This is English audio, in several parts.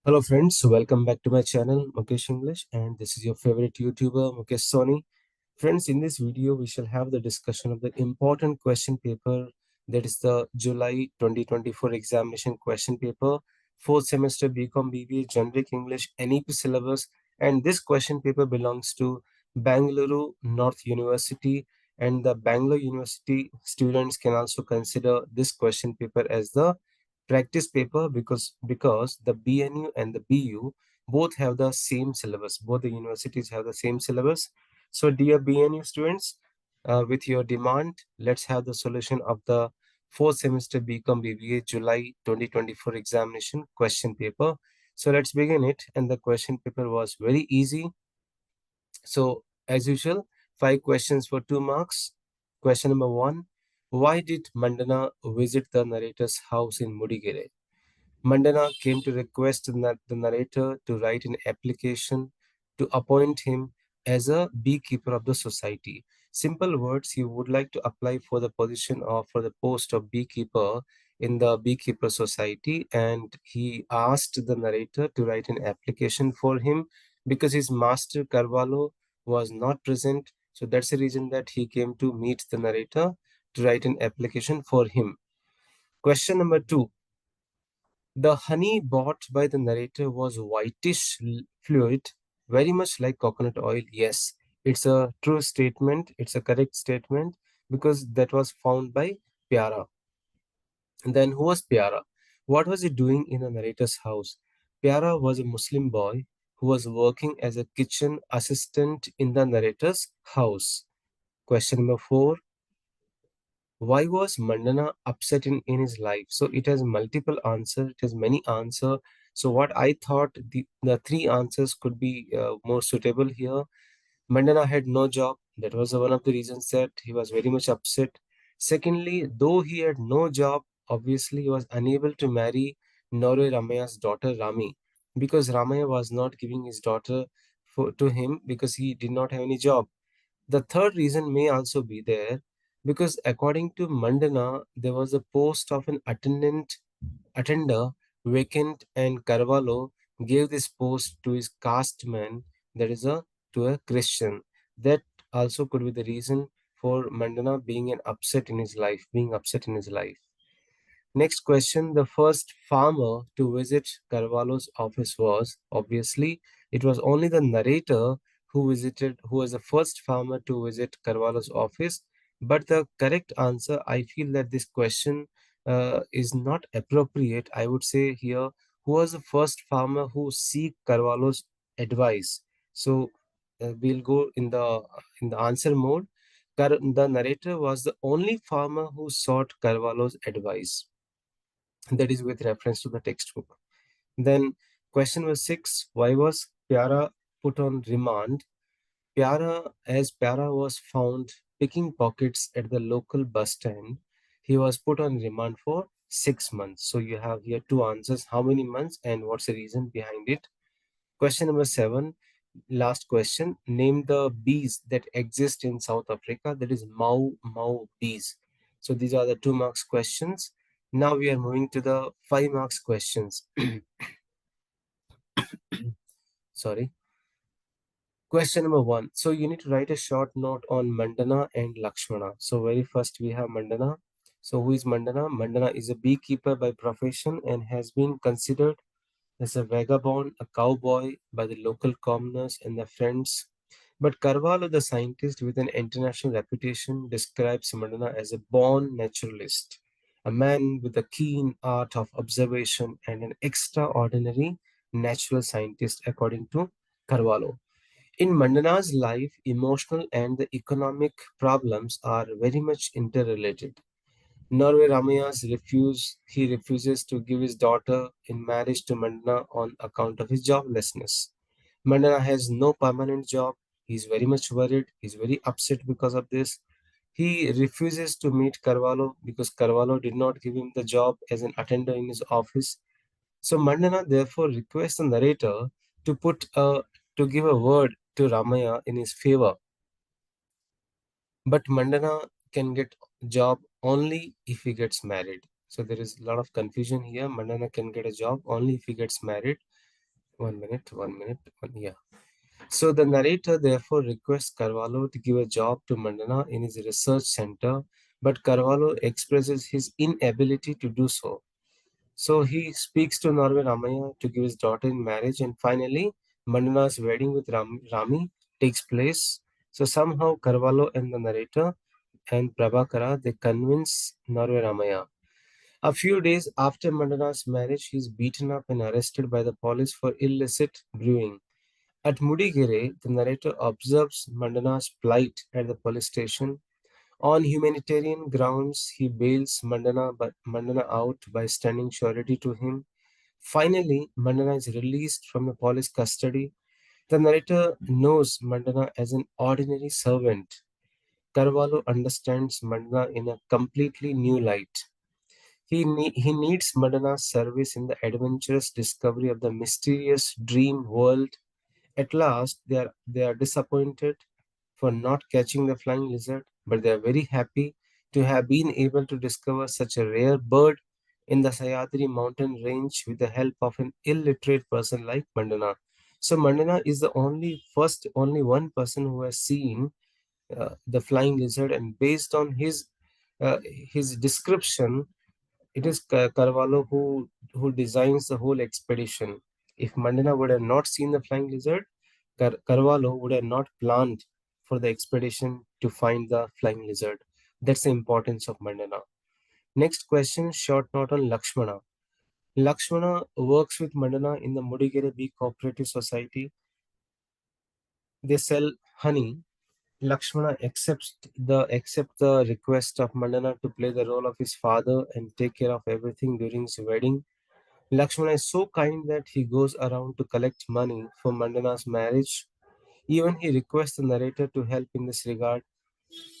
Hello friends, welcome back to my channel Mukesh English, and this is your favorite YouTuber Mukesh Soni. Friends, in this video we shall have the discussion of the important question paper, that is the July 2024 examination question paper, fourth semester BCom BBA Generic English NEP syllabus, and this question paper belongs to Bangalore North University, and the Bangalore University students can also consider this question paper as the practice paper because the BNU and the BU both have the same syllabus. Both the universities have the same syllabus. So, dear BNU students, with your demand, let's have the solution of the fourth semester BCom BBA July 2024 examination question paper. So, let's begin it. And the question paper was very easy. So, as usual, 5 questions for 2 marks. Question number 1: why did Mandana visit the narrator's house in Mudigere? Mandana came to request the narrator to write an application to appoint him as a beekeeper of the society. Simple words, he would like to apply for the position or for the post of beekeeper in the beekeeper society, and he asked the narrator to write an application for him because his master Carvalho was not present. So that's the reason that he came to meet the narrator to write an application for him. Question number 2: the honey bought by the narrator was whitish fluid, very much like coconut oil. Yes, it's a true statement. It's a correct statement because that was found by Pyara. And then who was Pyara? What was he doing in the narrator's house? Pyara was a Muslim boy who was working as a kitchen assistant in the narrator's house. Question number 4: why was Mandana upset in his life? So it has multiple answers, it has many answers. So what I thought the three answers could be more suitable here. Mandana had no job. That was one of the reasons that he was very much upset. Secondly, though he had no job, obviously he was unable to marry Norway Ramaya's daughter Rami because Ramaya was not giving his daughter to him because he did not have any job. The third reason may also be there because according to Mandana, there was a post of an attender vacant, and Carvalho gave this post to his caste man, that is to a Christian. That also could be the reason for Mandana being upset in his life. Next question: the first farmer to visit Carvalho's office was obviously it was only the narrator who was the first farmer to visit Carvalho's office. But the correct answer, I feel that this question is not appropriate. I would say here, who was the first farmer who seek Carvalho's advice? So we'll go in the answer mode. The narrator was the only farmer who sought Carvalho's advice, that is with reference to the textbook. Then question was 6: why was Pyara put on remand? As Pyara was found picking pockets at the local bus stand, he was put on remand for 6 months. So you have here two answers: how many months and what's the reason behind it. Question number 7, last question: name the bees that exist in South Africa. That is Mau bees. So these are the 2 marks questions. Now we are moving to the 5 marks questions. Sorry. Question number 1. So you need to write a short note on Mandana and Lakshmana. So very first we have Mandana. So who is Mandana? Mandana is a beekeeper by profession and has been considered as a vagabond, a cowboy by the local commoners and their friends. But Carvalho, the scientist with an international reputation, describes Mandana as a born naturalist, a man with a keen art of observation and an extraordinary natural scientist, according to Carvalho. In Mandana's life, emotional and the economic problems are very much interrelated. Norway he refuses to give his daughter in marriage to Mandana on account of his joblessness. Mandana has no permanent job. He's very much worried. He's very upset because of this. He refuses to meet Carvalho because Carvalho did not give him the job as an attendant in his office. So Mandana therefore requests the narrator to to give a word to Ramaya in his favor. But Mandana can get job only if he gets married. So there is a lot of confusion here. Mandana can get a job only if he gets married. 1 minute. Yeah. So the narrator therefore requests Carvalho to give a job to Mandana in his research center, but Carvalho expresses his inability to do so. So he speaks to Norway Ramaya to give his daughter in marriage, and finally, Mandana's wedding with Rami takes place. So somehow Carvalho and the narrator and Prabhakara they convince Norway Ramaya. A few days after Mandana's marriage, he is beaten up and arrested by the police for illicit brewing. At Mudigere, the narrator observes Mandana's plight at the police station. On humanitarian grounds, he bails Mandana out by standing surety to him. Finally, Mandana is released from the police custody. The narrator knows Mandana as an ordinary servant. Carvalho understands Mandana in a completely new light. He needs Mandana's service in the adventurous discovery of the mysterious dream world. At last, they are disappointed for not catching the flying lizard, but they are very happy to have been able to discover such a rare bird in the Sayadri mountain range with the help of an illiterate person like Mandana. So Mandana is the only one person who has seen the flying lizard, and based on his description, it is Carvalho who designs the whole expedition. If Mandana would have not seen the flying lizard, Carvalho would have not planned for the expedition to find the flying lizard. That's the importance of Mandana. Next question, short note on Lakshmana. Lakshmana works with Mandana in the Mudigere Bee Cooperative Society. They sell honey. Lakshmana accept the request of Mandana to play the role of his father and take care of everything during his wedding. Lakshmana is so kind that he goes around to collect money for Mandana's marriage. Even he requests the narrator to help in this regard.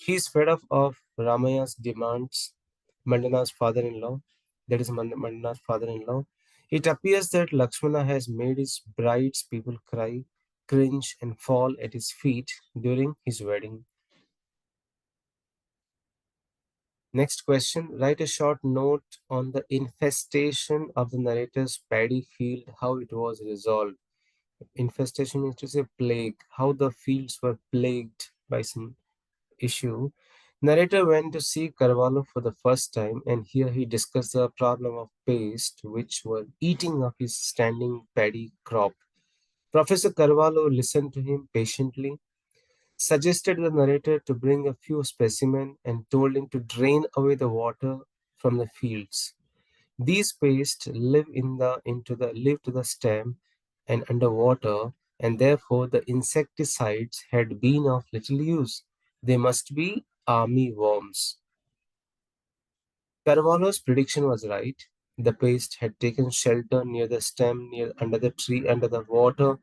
He is fed up of Ramaya's demands, Mandana's father-in-law, that is Mandana's father-in-law. It appears that Lakshmana has made his bride's people cry, cringe, and fall at his feet during his wedding. Next question. Write a short note on the infestation of the narrator's paddy field, how it was resolved. Infestation means to say plague, how the fields were plagued by some issue. Narrator went to see Carvalho for the first time, and here he discussed the problem of pest which were eating up his standing paddy crop. Professor Carvalho listened to him patiently, suggested the narrator to bring a few specimens, and told him to drain away the water from the fields. These pests live to the stem and underwater, and therefore the insecticides had been of little use. They must be army worms. Carvalho's prediction was right. The pest had taken shelter near the stem, near under the tree, under the water.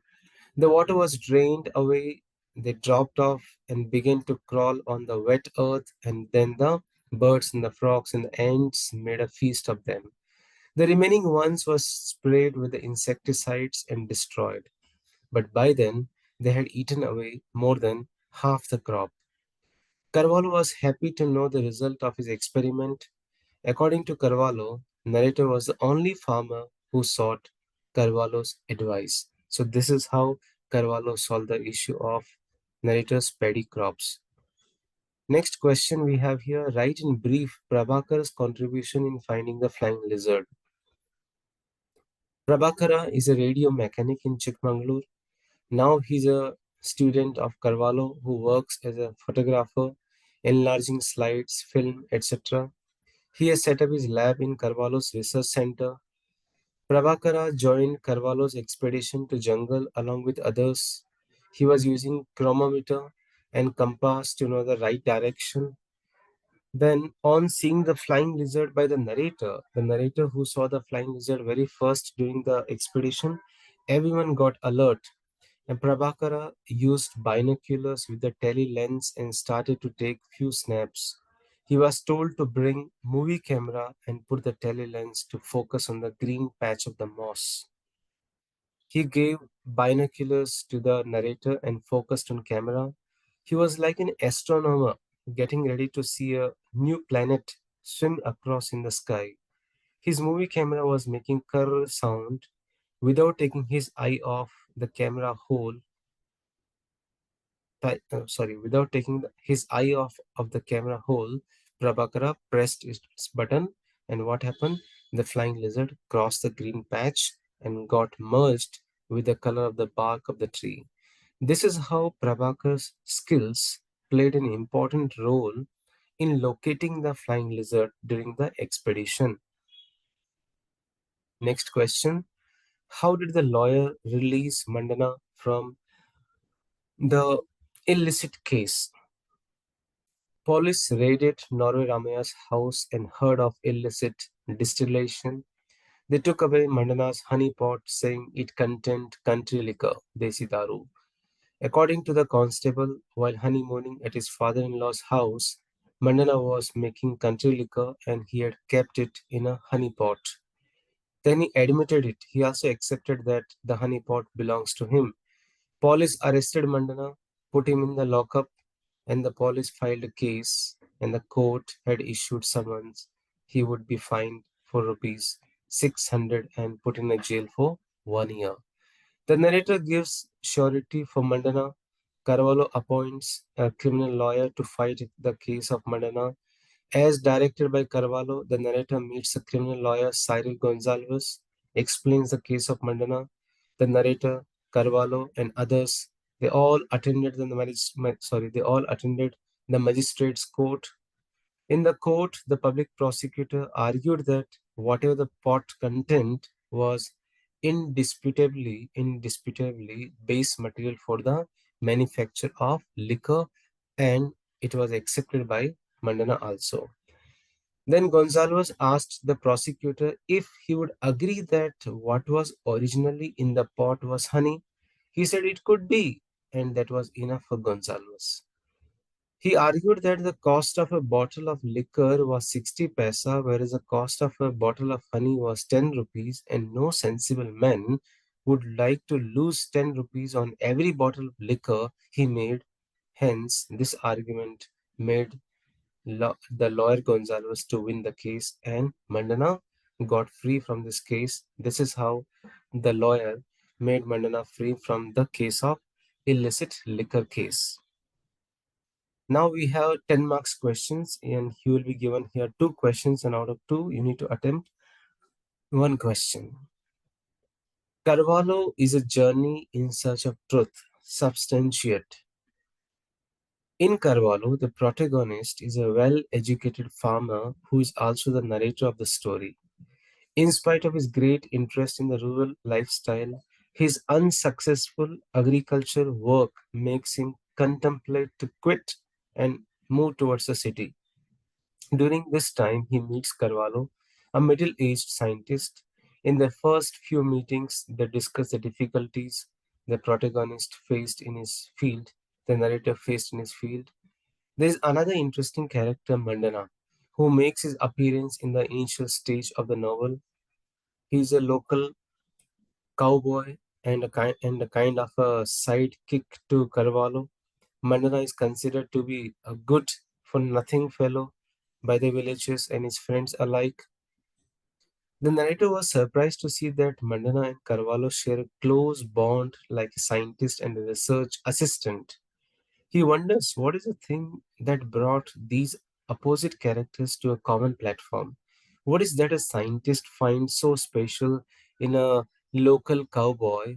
The water was drained away. They dropped off and began to crawl on the wet earth, and then the birds and the frogs and the ants made a feast of them. The remaining ones were sprayed with the insecticides and destroyed, but by then they had eaten away more than half the crop. Carvalho was happy to know the result of his experiment. According to Carvalho, narrator was the only farmer who sought Carvalho's advice. So this is how Carvalho solved the issue of narrator's paddy crops. Next question we have here, write in brief Prabhakar's contribution in finding the flying lizard. Prabhakara is a radio mechanic in Chikmagalur. Now he's a student of Carvalho who works as a photographer, enlarging slides, film, etc. He has set up his lab in Carvalho's research center. Prabhakara joined Carvalho's expedition to jungle along with others. He was using chronometer and compass to know the right direction. Then, on seeing the flying lizard by the narrator who saw the flying lizard very first during the expedition, everyone got alert. And Prabhakara used binoculars with the tele lens and started to take few snaps. He was told to bring movie camera and put the tele lens to focus on the green patch of the moss. He gave binoculars to the narrator and focused on camera. He was like an astronomer getting ready to see a new planet swim across in the sky. His movie camera was making curl sound. Without taking his eye off the camera hole, without taking his eye off the camera hole, Prabhakara pressed its button, and what happened? The flying lizard crossed the green patch and got merged with the color of the bark of the tree. This is how Prabhakar's skills played an important role in locating the flying lizard during the expedition. Next question. How did the lawyer release Mandana from the illicit case? Police raided Norway Ramaya's house and heard of illicit distillation. They took away Mandana's honey pot, saying it contained country liquor, Desi Daru. According to the constable, while honeymooning at his father-in-law's house, Mandana was making country liquor and he had kept it in a honey pot. Then he admitted it. He also accepted that the honey pot belongs to him. Police arrested Mandana, put him in the lockup, and the police filed a case, and the court had issued summons. He would be fined for rupees 600 and put in a jail for 1 year. The narrator gives surety for Mandana. Carvalho appoints a criminal lawyer to fight the case of Mandana. As directed by Carvalho, the narrator meets a criminal lawyer, Cyril Gonzalez, explains the case of Mandana. The narrator, Carvalho, and others, they all attended the magistrate's court. In the court, the public prosecutor argued that whatever the pot content was indisputably base material for the manufacture of liquor, and it was accepted by Mandana also. Then Gonzalez asked the prosecutor if he would agree that what was originally in the pot was honey. He said it could be, and that was enough for Gonzalez. He argued that the cost of a bottle of liquor was 60 paisa, whereas the cost of a bottle of honey was 10 rupees, and no sensible man would like to lose 10 rupees on every bottle of liquor he made. Hence, this argument made the lawyer Gonzalez to win the case, and Mandana got free from this case. This is how the lawyer made Mandana free from the case of illicit liquor case. Now we have 10 marks questions, and you will be given here 2 questions, and out of 2 you need to attempt 1 question. Carvalho is a journey in search of truth, substantiate. In Carvalho, the protagonist is a well-educated farmer who is also the narrator of the story. In spite of his great interest in the rural lifestyle, his unsuccessful agriculture work makes him contemplate to quit and move towards the city. During this time, he meets Carvalho, a middle-aged scientist. In their first few meetings, they discuss the difficulties the protagonist faced in his field, the narrator faced in his field. There is another interesting character, Vandana, who makes his appearance in the initial stage of the novel. He is a local cowboy and a kind of a sidekick to Carvalho. Vandana is considered to be a good for nothing fellow by the villagers and his friends alike. The narrator was surprised to see that Vandana and Carvalho share a close bond like a scientist and a research assistant. He wonders what is the thing that brought these opposite characters to a common platform. What is that a scientist finds so special in a local cowboy?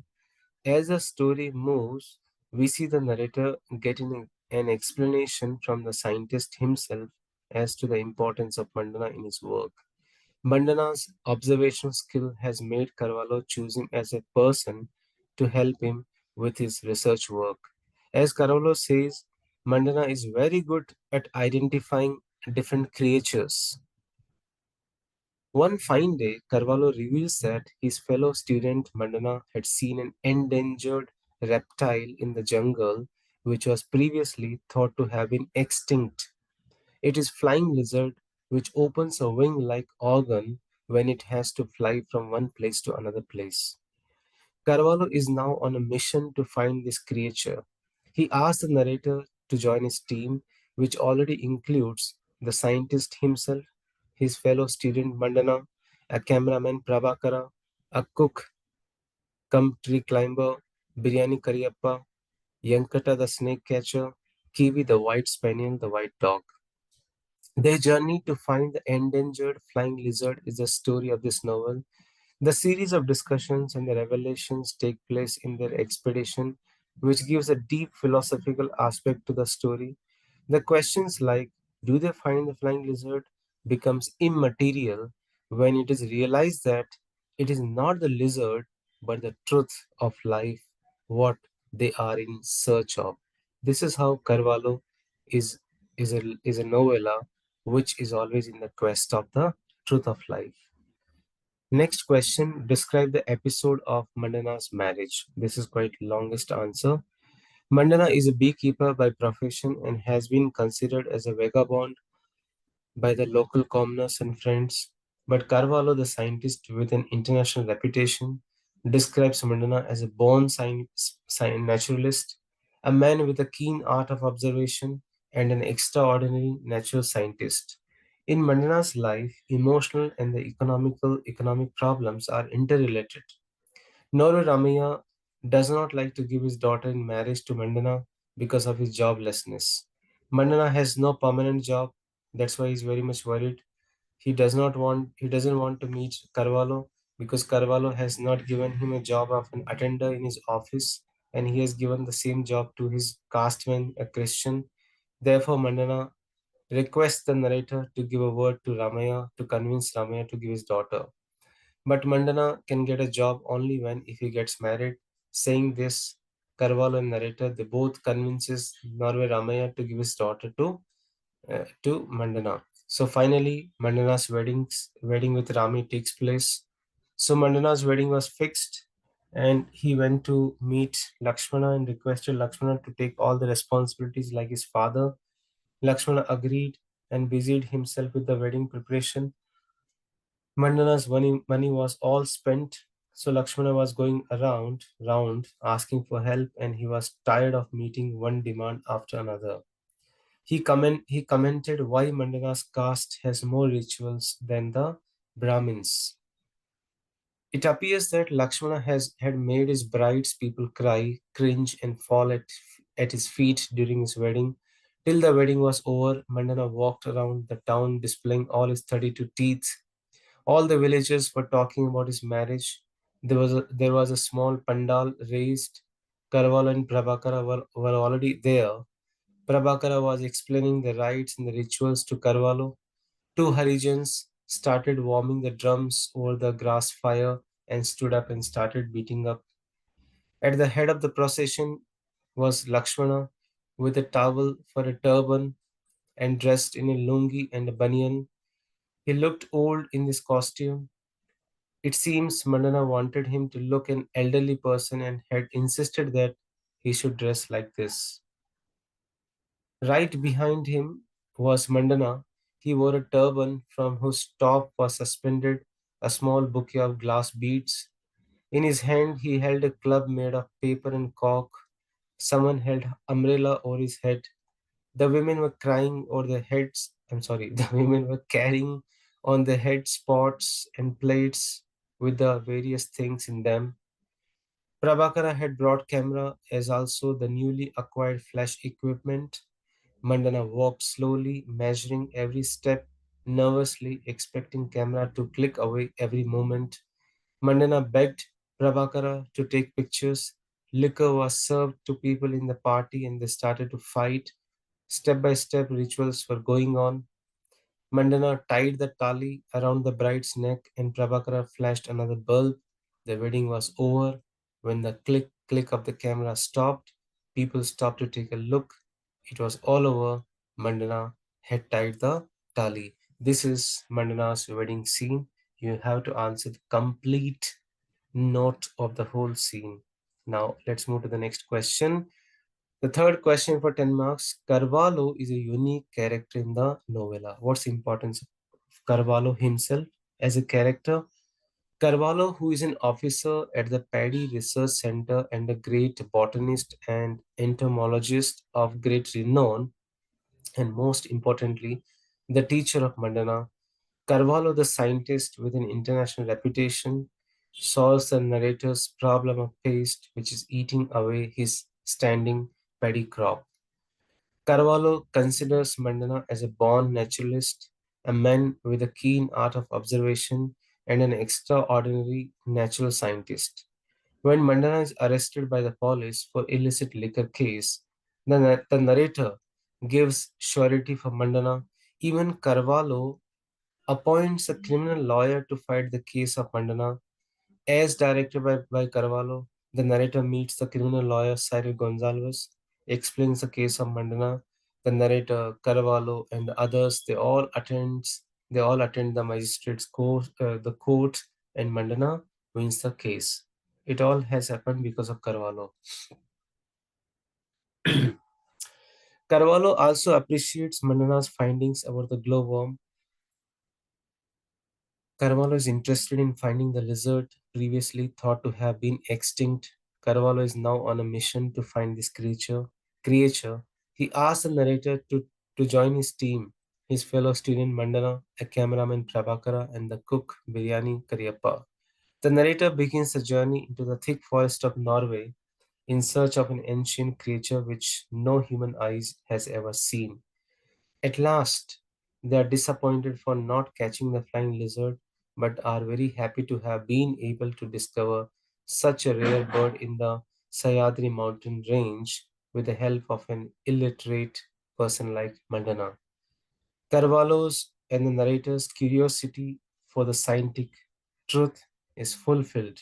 As the story moves, we see the narrator getting an explanation from the scientist himself as to the importance of Mandana in his work. Mandana's observation skill has made Carvalho choose him as a person to help him with his research work. As Carvalho says, Mandana is very good at identifying different creatures. One fine day, Carvalho reveals that his fellow student Mandana had seen an endangered reptile in the jungle which was previously thought to have been extinct. It is flying lizard which opens a wing-like organ when it has to fly from one place to another place. Carvalho is now on a mission to find this creature. He asks the narrator to join his team, which already includes the scientist himself, his fellow student Vandana, a cameraman Prabhakara, a cook Tree Climber, Biryani Kariappa, Yankata the Snake Catcher, Kiwi the White Spaniel, the White Dog. Their journey to find the endangered flying lizard is the story of this novel. The series of discussions and the revelations take place in their expedition, which gives a deep philosophical aspect to the story. The questions like do they find the flying lizard becomes immaterial when it is realized that it is not the lizard but the truth of life, what they are in search of. This is how Carvalho is is a novella which is always in the quest of the truth of life. Next question, describe the episode of Mandana's marriage. This is quite longest answer. Mandana is a beekeeper by profession and has been considered as a vagabond by the local commoners and friends. But Carvalho, the scientist with an international reputation, describes Mandana as a born naturalist, a man with a keen art of observation, and an extraordinary natural scientist. In Mandana's life, emotional and the economic problems are interrelated. Noru Ramaya does not like to give his daughter in marriage to Mandana because of his joblessness. Mandana has no permanent job, that's why he's very much worried. He doesn't want to meet Carvalho because Carvalho has not given him a job of an attender in his office and he has given the same job to his casteman, a Christian. Therefore, Mandana requests the narrator to give a word to Ramaya to convince Ramaya to give his daughter. But Mandana can get a job only when if he gets married. Saying this, Carvalho and narrator they both convinces Norway Ramaya to give his daughter to Mandana. So finally, Mandana's wedding with Rami takes place. So Mandana's wedding was fixed, and he went to meet Lakshmana and requested Lakshmana to take all the responsibilities like his father. Lakshmana agreed and busied himself with the wedding preparation. Mandana's money was all spent, so Lakshmana was going round asking for help, and he was tired of meeting one demand after another. He commented why Mandana's caste has more rituals than the Brahmins. It appears that Lakshmana had made his bride's people cry, cringe, and fall at his feet during his wedding. Till the wedding was over, Mandana walked around the town displaying all his 32 teeth. All the villagers were talking about his marriage. There was a small pandal raised. Karval and Prabhakara were already there. Prabhakara was explaining the rites and the rituals to Carvalho. Two Harijans started warming the drums over the grass fire and stood up and started beating up. At the head of the procession was Lakshmana with a towel for a turban and dressed in a lungi and a banyan. He looked old in this costume. It seems Mandana wanted him to look an elderly person and had insisted that he should dress like this. Right behind him was Mandana. He wore a turban from whose top was suspended a small bouquet of glass beads. In his hand, he held a club made of paper and cork. Someone held umbrella over his head. The women were crying over their heads. I'm sorry, the women were carrying on their heads pots and plates with the various things in them. Prabhakara had brought camera as also the newly acquired flash equipment. Mandana walked slowly, measuring every step, nervously expecting camera to click away every moment. Mandana begged Prabhakara to take pictures. Liquor was served to people in the party and they started to fight. Step by step rituals were going on. Mandana tied the tali around the bride's neck and Prabhakara flashed another bulb. The wedding was over. When the click of the camera stopped, people stopped to take a look. It was all over. Mandana had tied the tali. This is Mandana's wedding scene. You have to answer the complete note of the whole scene. Now let's move to the next question. The third question for 10 marks. Carvalho is a unique character in the novella. What's the importance of Carvalho himself as a character? Carvalho, who is an officer at the Paddy Research Center and a great botanist and entomologist of great renown, and most importantly, the teacher of Mandana. Carvalho, the scientist with an international reputation, solves the narrator's problem of paste, which is eating away his standing paddy crop. Carvalho considers Mandana as a born naturalist, a man with a keen art of observation, and an extraordinary natural scientist. When Mandana is arrested by the police for illicit liquor case, the narrator gives surety for Mandana. Even Carvalho appoints a criminal lawyer to fight the case of Mandana. As directed by Carvalho, the narrator meets the criminal lawyer Cyril Gonzalez, explains the case of Mandana. The narrator, Carvalho, and others, they all attend the magistrate's court, and Mandana wins the case. It all has happened because of Carvalho. Carvalho also appreciates Mandana's findings about the glowworm. Carvalho is interested in finding the lizard previously thought to have been extinct. Carvalho is now on a mission to find this creature. He asks the narrator to join his team, his fellow student Mandana, a cameraman Prabhakara, and the cook Biryani Karyappa. The narrator begins the journey into the thick forest of Norway in search of an ancient creature which no human eyes has ever seen. At last, they are disappointed for not catching the flying lizard, but are very happy to have been able to discover such a rare bird in the Sayadri mountain range with the help of an illiterate person like Mandana. Carvalho's and the narrator's curiosity for the scientific truth is fulfilled.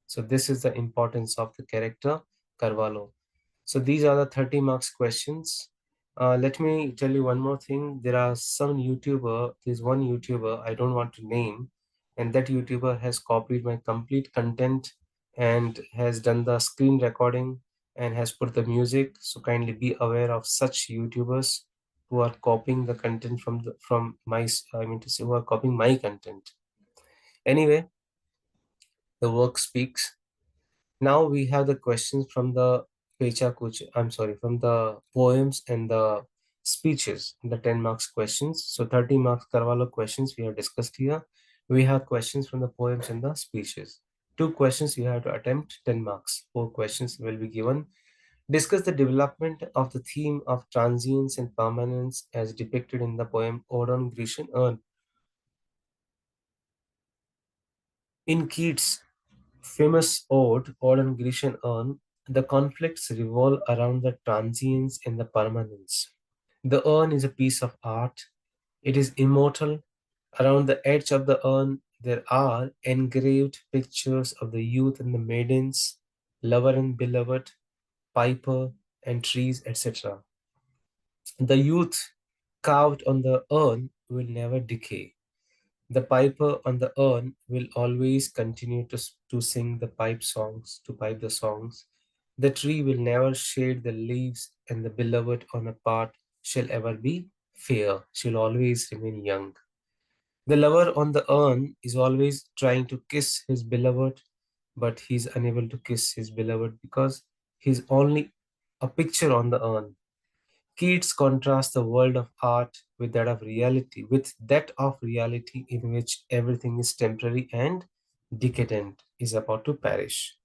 So, this is the importance of the character Carvalho. So these are the 30 marks questions. Let me tell you one more thing. There's one YouTuber I don't want to name, and that YouTuber has copied my complete content and has done the screen recording and has put the music. So kindly be aware of such YouTubers who are copying the content from my, I mean to say, who are copying my content. Anyway, the work speaks. Now we have the questions from the Pechakucha, I'm sorry, from the poems and the speeches, the 10 marks questions. So 30 marks Carvalho questions we have discussed here. We have questions from the poems and the speeches. Two questions you have to attempt, 10 marks. Four questions will be given. Discuss the development of the theme of transience and permanence as depicted in the poem Ode on Grecian Urn. In Keats' famous ode on Grecian urn, the conflicts revolve around the transience and the permanence. The urn is a piece of art. It is immortal. Around the edge of the urn, there are engraved pictures of the youth and the maidens, lover and beloved, piper and trees, etc. The youth carved on the urn will never decay. The piper on the urn will always continue to sing the pipe the songs. The tree will never shade the leaves, and the beloved on a part shall ever be fair, shall always remain young. The lover on the urn is always trying to kiss his beloved, but he is unable to kiss his beloved because he is only a picture on the urn. Keats contrasts the world of art with that of reality in which everything is temporary and decadent, is about to perish.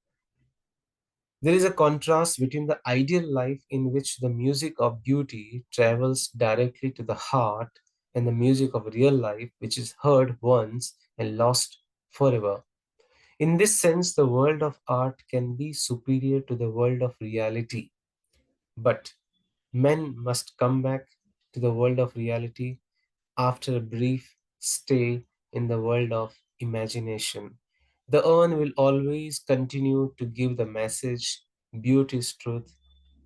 There is a contrast between the ideal life in which the music of beauty travels directly to the heart and the music of real life, which is heard once and lost forever. In this sense, the world of art can be superior to the world of reality, but men must come back to the world of reality after a brief stay in the world of imagination. The urn will always continue to give the message beauty is truth,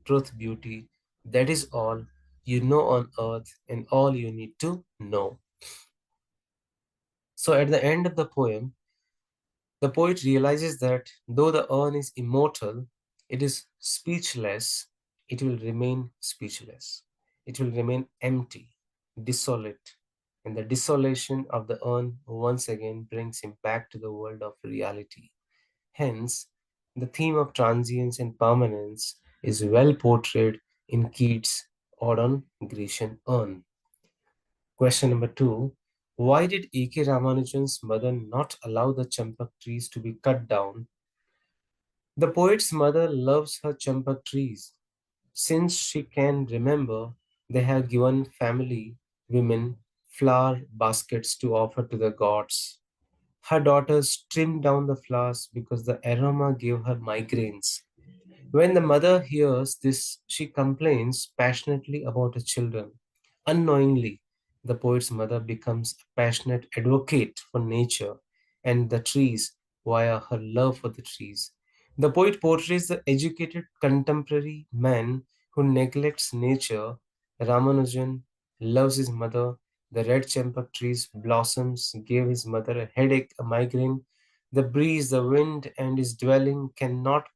truth, beauty. That is all you know on earth and all you need to know. So, at the end of the poem, the poet realizes that though the urn is immortal, it is speechless, it will remain speechless. It will remain empty, desolate, and the desolation of the urn once again brings him back to the world of reality. Hence, the theme of transience and permanence is well portrayed in Keats' Ode on Grecian Urn. Question number two. Why did A.K. Ramanujan's mother not allow the champak trees to be cut down? The poet's mother loves her champak trees. Since she can remember, they have given family women flower baskets to offer to the gods. Her daughters trimmed down the flowers because the aroma gave her migraines. When the mother hears this, she complains passionately about her children. Unknowingly, the poet's mother becomes a passionate advocate for nature and the trees via her love for the trees. The poet portrays the educated contemporary man who neglects nature. Ramanujan loves his mother. The red champak tree's blossoms gave his mother a headache, a migraine. The breeze, the wind, and his dwelling cannot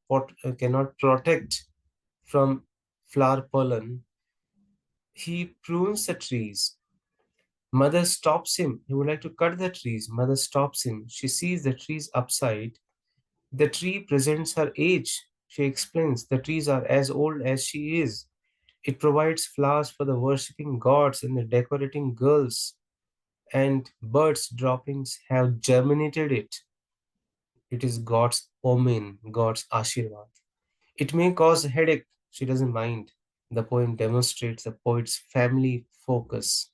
protect from flower pollen. He prunes the trees. Mother stops him. He would like to cut the trees. Mother stops him. She sees the trees upside. The tree presents her age. She explains the trees are as old as she is. It provides flowers for the worshipping gods and the decorating girls, and birds' droppings have germinated it. It is God's omen, God's ashirvad. It may cause a headache, she doesn't mind. The poem demonstrates the poet's family focus.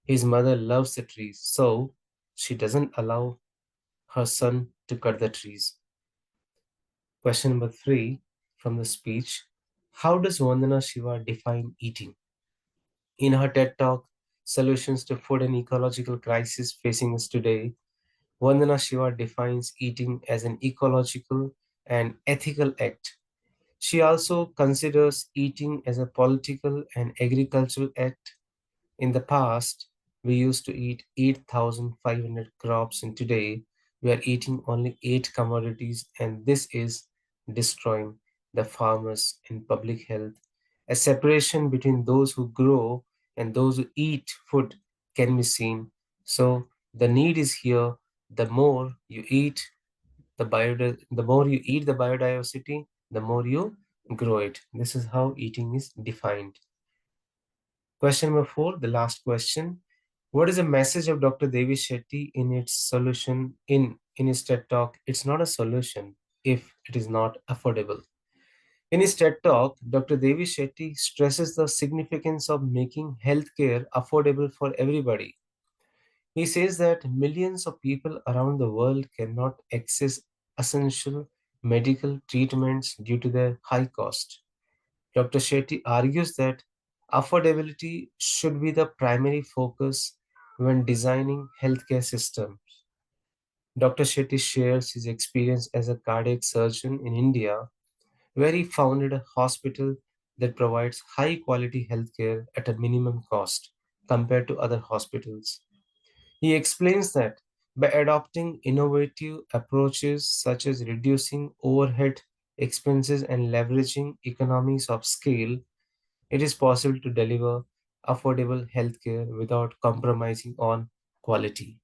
His mother loves the trees, so she doesn't allow her son to cut the trees. Question number 3 from the speech. How does Vandana Shiva define eating? In her TED Talk, Solutions to Food and Ecological Crisis Facing Us Today, Vandana Shiva defines eating as an ecological and ethical act. She also considers eating as a political and agricultural act. In the past, we used to eat 8,500 crops, and today we are eating only 8 commodities, and this is destroying the farmers and public health. A separation between those who grow and those who eat food can be seen. So the need is here. The more you eat, the more you eat the biodiversity, the more you grow it. This is how eating is defined. Question number 4, the last question. What is the message of Dr. Devi Shetty in its solution in his TED talk? It's not a solution if it is not affordable. In his TED talk, Dr. Devi Shetty stresses the significance of making healthcare affordable for everybody. He says that millions of people around the world cannot access essential medical treatments due to their high cost. Dr. Shetty argues that affordability should be the primary focus when designing healthcare systems. Dr. Shetty shares his experience as a cardiac surgeon in India, where he founded a hospital that provides high quality healthcare at a minimum cost compared to other hospitals. He explains that by adopting innovative approaches such as reducing overhead expenses and leveraging economies of scale, it is possible to deliver affordable healthcare without compromising on quality.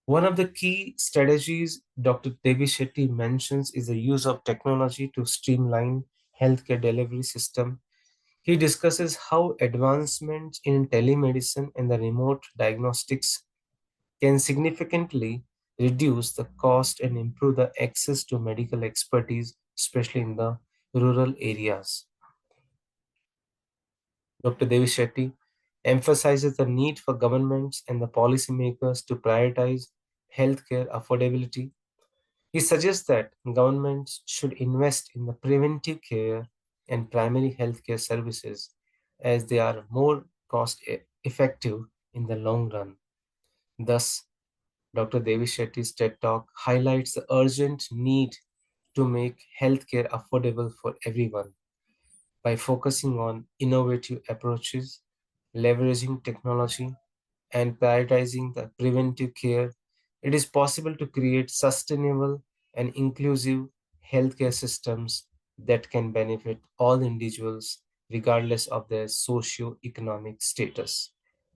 One of the key strategies Dr. Devi Shetty mentions is the use of technology to streamline healthcare delivery system. He discusses how advancements in telemedicine and the remote diagnostics can significantly reduce the cost and improve the access to medical expertise, especially in the rural areas. Dr. Devi Shetty emphasizes the need for governments and the policymakers to prioritize healthcare affordability. He suggests that governments should invest in the preventive care and primary healthcare services as they are more effective in the long run. Thus, Dr. Devi Shetty's TED Talk highlights the urgent need to make healthcare affordable for everyone by focusing on innovative approaches, leveraging technology, and prioritizing the preventive care. It is possible to create sustainable and inclusive healthcare systems that can benefit all individuals regardless of their socio-economic status.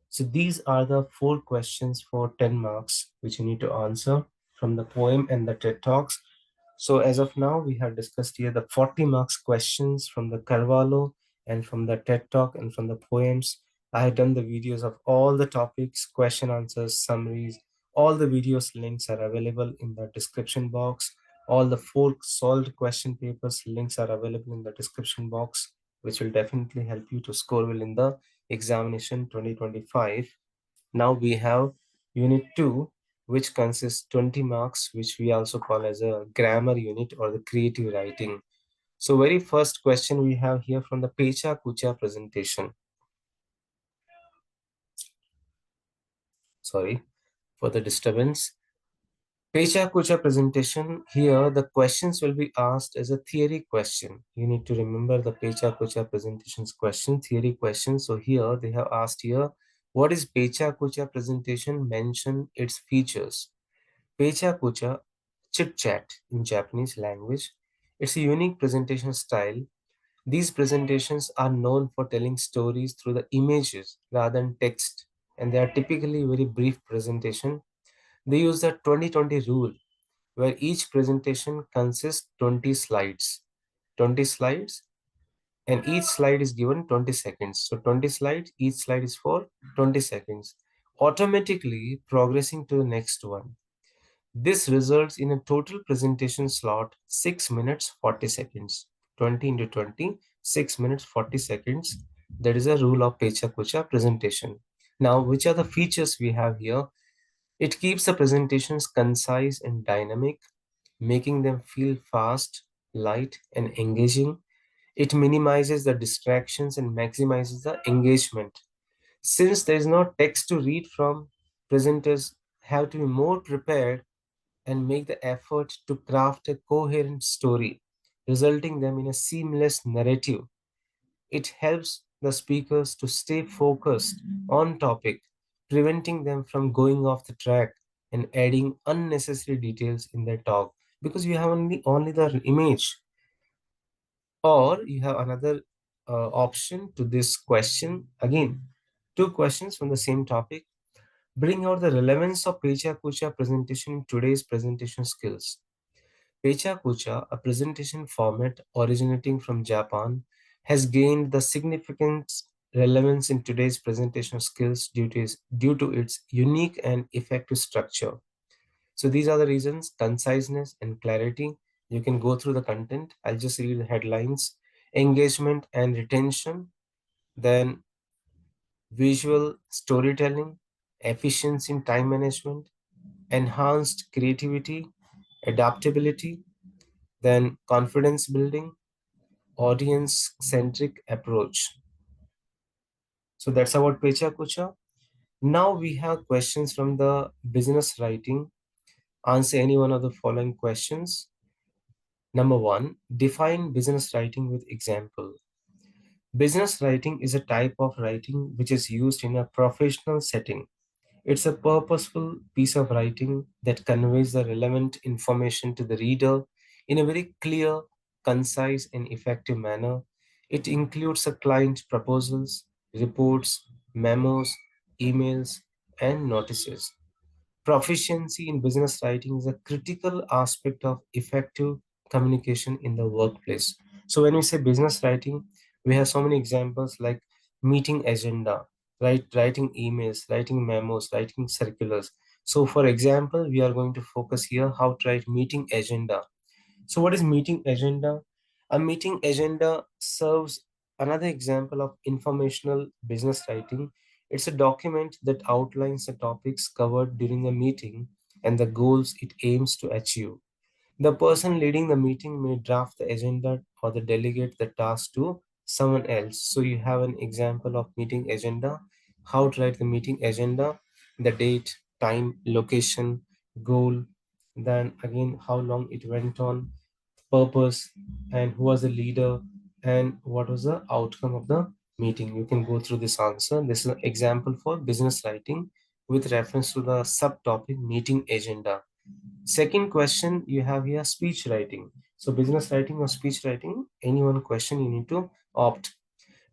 So these are the 4 questions for 10 marks which you need to answer from the poem and the TED Talks. So as of now, we have discussed here the 40 marks questions from the Carvalho and from the TED Talk and from the poems. I have done the videos of all the topics, question answers, summaries. All the videos links are available in the description box. All the 4 solved question papers links are available in the description box, which will definitely help you to score well in the examination 2025. Now we have unit 2, which consists 20 marks, which we also call as a grammar unit or the creative writing. So very first question we have here from the Pechakucha presentation. Sorry for the disturbance. Pechakucha presentation, here the questions will be asked as a theory question. You need to remember the Pechakucha presentation's question, theory question. So here they have asked here, what is Pechakucha presentation? Mention its features. Pechakucha, chit chat in Japanese language. It's a unique presentation style. These presentations are known for telling stories through the images rather than text, and they are typically very brief presentation. They use the 2020 rule, where each presentation consists 20 slides. 20 slides, and each slide is given 20 seconds. So 20 slides, each slide is for 20 seconds, automatically progressing to the next one. This results in a total presentation slot 6 minutes 40 seconds. 20 into 20, 6 minutes 40 seconds. That is a rule of Pechakucha presentation. Now, which are the features we have here? It keeps the presentations concise and dynamic, making them feel fast, light, and engaging. It minimizes the distractions and maximizes the engagement. Since there is no text to read from, presenters have to be more prepared and make the effort to craft a coherent story, resulting them in a seamless narrative. It helps the speakers to stay focused on topic, preventing them from going off the track and adding unnecessary details in their talk, because you have only the image. Or you have another option to this question. Again, 2 questions from the same topic. Bring out the relevance of Pecha presentation in today's presentation skills. Pechakucha, a presentation format originating from Japan, has gained the significant relevance in today's presentation skills due to its unique and effective structure. So these are the reasons: conciseness and clarity. You can go through the content. I'll just read the headlines: engagement and retention, then visual storytelling, efficiency in time management, enhanced creativity, adaptability, then confidence building, audience centric approach. So that's about Pecha Kucha. Now we have questions from the business writing. Answer any one of the following questions. Number 1, define business writing with example. Business writing is a type of writing which is used in a professional setting. It's a purposeful piece of writing that conveys the relevant information to the reader in a very clear, concise, and effective manner. It includes a client proposals, reports, memos, emails, and notices. Proficiency in business writing is a critical aspect of effective communication in the workplace. So when we say business writing, we have so many examples like meeting agenda, right? Writing emails, writing memos, writing circulars. So for example, we are going to focus here how to write meeting agenda. So what is meeting agenda? A meeting agenda serves another example of informational business writing. It's a document that outlines the topics covered during a meeting and the goals it aims to achieve. The person leading the meeting may draft the agenda or the delegate the task to someone else. So you have an example of meeting agenda, how to write the meeting agenda, the date, time, location, goal, then again how long it went on, purpose, and who was the leader, and what was the outcome of the meeting. You can go through this answer. This is an example for business writing with reference to the subtopic meeting agenda. Second question you have here, speech writing. So business writing or speech writing, any one question you need to opt.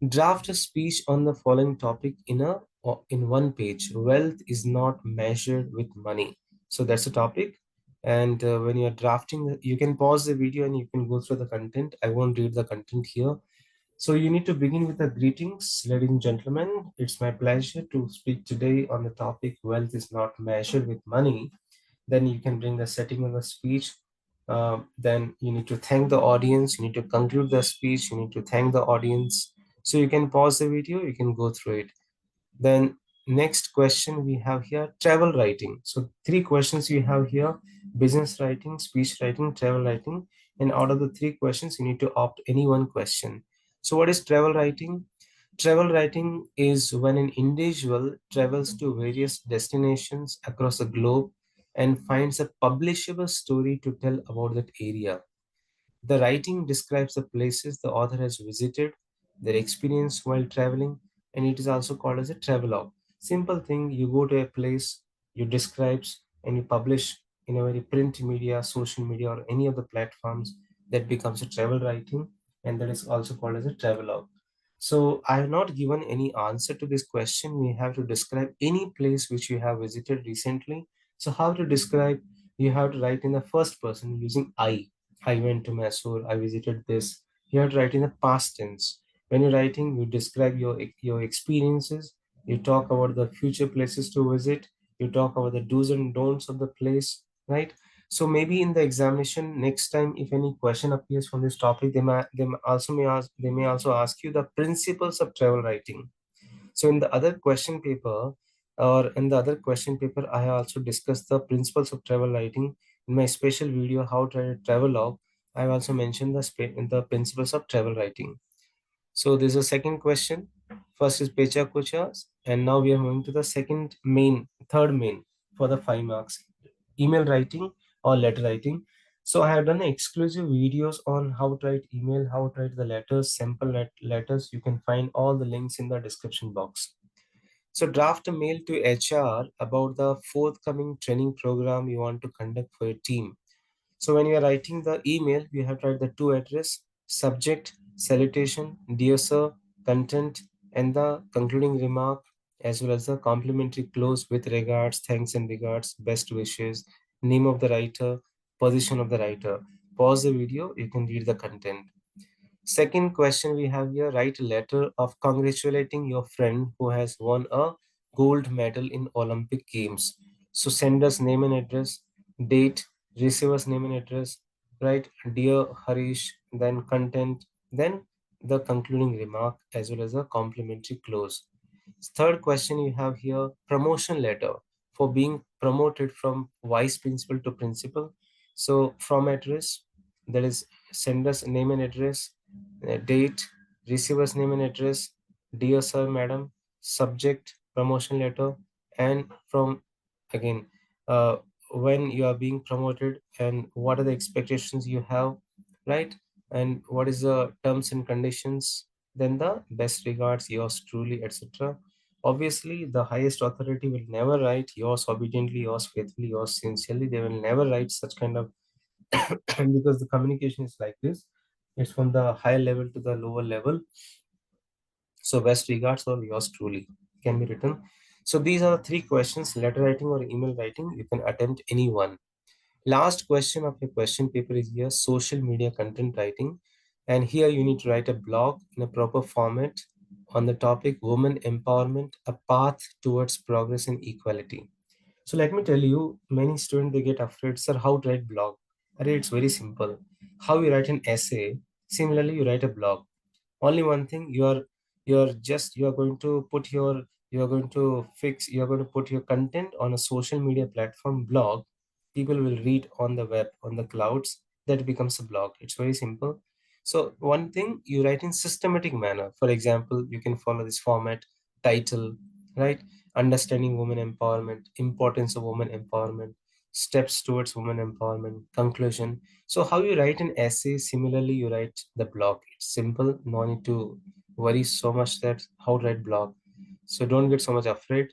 Draft a speech on the following topic in one page. Wealth is not measured with money. So that's the topic. And when you're drafting, you can pause the video and you can go through the content. I won't read the content here. So you need to begin with the greetings, ladies and gentlemen. It's my pleasure to speak today on the topic wealth is not measured with money. Then you can bring the setting of the speech. Then you need to thank the audience. You need to conclude the speech. You need to thank the audience. So you can pause the video. You can go through it. Then next question we have here, travel writing. So three questions we have here: business writing, speech writing, travel writing. And out of the three questions, you need to opt any one question. So what is travel writing? Travel writing is when an individual travels to various destinations across the globe and finds a publishable story to tell about that area. The writing describes the places the author has visited, their experience while traveling, and it is also called as a travelogue. Simple thing, you go to a place, you describe, and you publish in a very print media, social media, or any of the platforms. That becomes a travel writing, and that is also called as a travelogue. So I have not given any answer to this question. We have to describe any place which you have visited recently. So how to describe? You have to write in the first person using I went to Mysore, I visited this. You have to write in the past tense. When you're writing, you describe your experiences, you talk about the future places to visit, you talk about the do's and don'ts of the place, right? So maybe in the examination next time, if any question appears from this topic, they may also ask you the principles of travel writing. So in the other question paper, I have also discussed the principles of travel writing. In my special video, How to Write a Travel Log, I have also mentioned the principles of travel writing. So this is a second question. First is Pechakucha, and now we are moving to the third main for the 5 marks. Email writing or letter writing. So I have done exclusive videos on how to write email, how to write the letters, sample letters. You can find all the links in the description box. So draft a mail to HR about the forthcoming training program you want to conduct for your team. So when you are writing the email, you have to write the two address, subject, salutation, dear sir, content, and the concluding remark, as well as the complimentary close with regards, thanks and regards, best wishes, name of the writer, position of the writer. Pause the video, you can read the content. Second question we have here, write a letter of congratulating your friend who has won a gold medal in Olympic Games. So send us name and address, date, receiver's name and address, right? Dear Harish, then content, then the concluding remark as well as a complimentary close. Third question you have here, promotion letter for being promoted from vice principal to principal. So from address, that is sender's name and address, date, receiver's name and address, dear sir, madam, subject, promotion letter, and from again, when you are being promoted and what are the expectations you have, right? And what is the terms and conditions, then the best regards, yours truly, etc. Obviously, the highest authority will never write yours obediently, yours faithfully, yours sincerely. They will never write such kind of because the communication is like this. It's from the high level to the lower level. So best regards or yours truly can be written. So these are the three questions: letter writing or email writing. You can attempt any one. Last question of your question paper is here, social media content writing. And here you need to write a blog in a proper format on the topic women empowerment, a path towards progress and equality. So let me tell you, many students they get afraid, sir, how to write blog? Array, it's very simple. How you write an essay, similarly you write a blog. Only one thing, you are going to put your you are going to put your content on a social media platform blog. People will read on the web, on the clouds. That becomes a blog. It's very simple. So one thing, you write in systematic manner. For example, you can follow this format: title, right? Understanding women empowerment, importance of women empowerment, steps towards women empowerment, conclusion. So how you write an essay, similarly you write the blog. It's simple, no need to worry so much that how to write blog. So don't get so much afraid.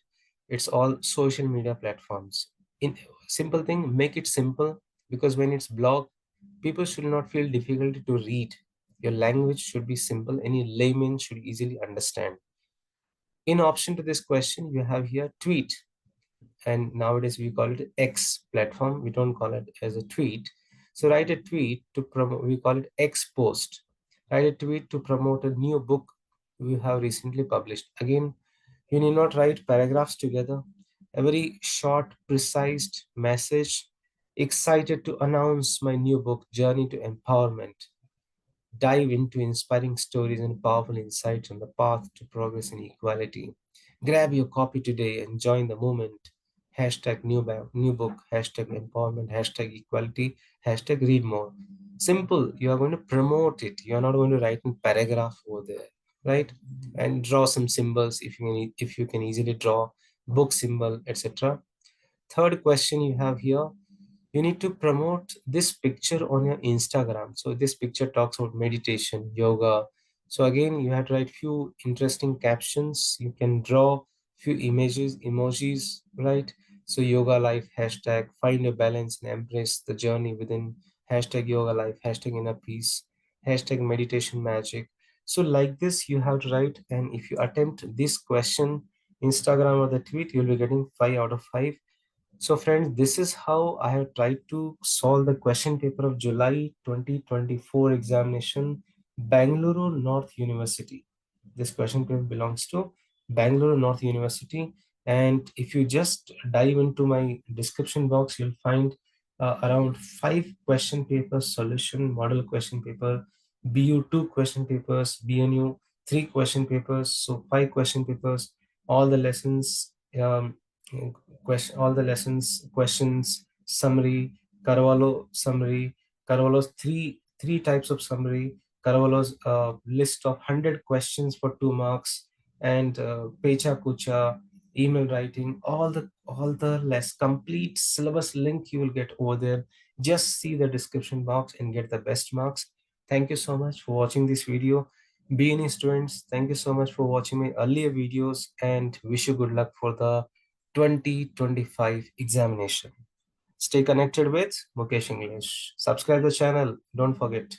It's all social media platforms. In simple thing, make it simple, because when it's blog, people should not feel difficulty to read. Your language should be simple. Any layman should easily understand. In option to this question, you have here tweet, and nowadays we call it X platform. We don't call it as a tweet. So write a tweet to promote. We call it X post. Write a tweet to promote a new book you have recently published. Again, you need not write paragraphs together. A very short, precise message. Excited to announce my new book, Journey to Empowerment. Dive into inspiring stories and powerful insights on the path to progress and equality. Grab your copy today and join the movement. Hashtag new book, hashtag empowerment, hashtag equality, hashtag read more. Simple. You are going to promote it. You are not going to write in paragraph over there, right? And draw some symbols if you can easily draw book symbol, etc. Third question you have here, you need to promote this picture on your Instagram. So this picture talks about meditation, yoga. So again, you have to write few interesting captions. You can draw few images, emojis, right? So yoga life hashtag, find your balance and embrace the journey within hashtag yoga life, hashtag inner peace, hashtag meditation magic. So like this, you have to write. And if you attempt this question, Instagram or the tweet, you'll be getting 5 out of 5. So friends, this is how I have tried to solve the question paper of July 2024 examination, Bangalore North University. This question paper belongs to Bangalore North University. And if you just dive into my description box, you'll find around 5 question paper solution, model question paper, BU2 question papers, BNU 3 question papers. So 5 question papers, all the lessons, all the lessons, questions, summary, Carvalho summary, Carvalho's three types of summary, Carvalho's list of 100 questions for 2 marks, and Pechakucha, email writing, all the less complete syllabus link you will get over there. Just see the description box and get the best marks. Thank you so much for watching this video. BNE students, thank you so much for watching my earlier videos and wish you good luck for the 2025 examination. Stay connected with Mukesh English. Subscribe the channel. Don't forget.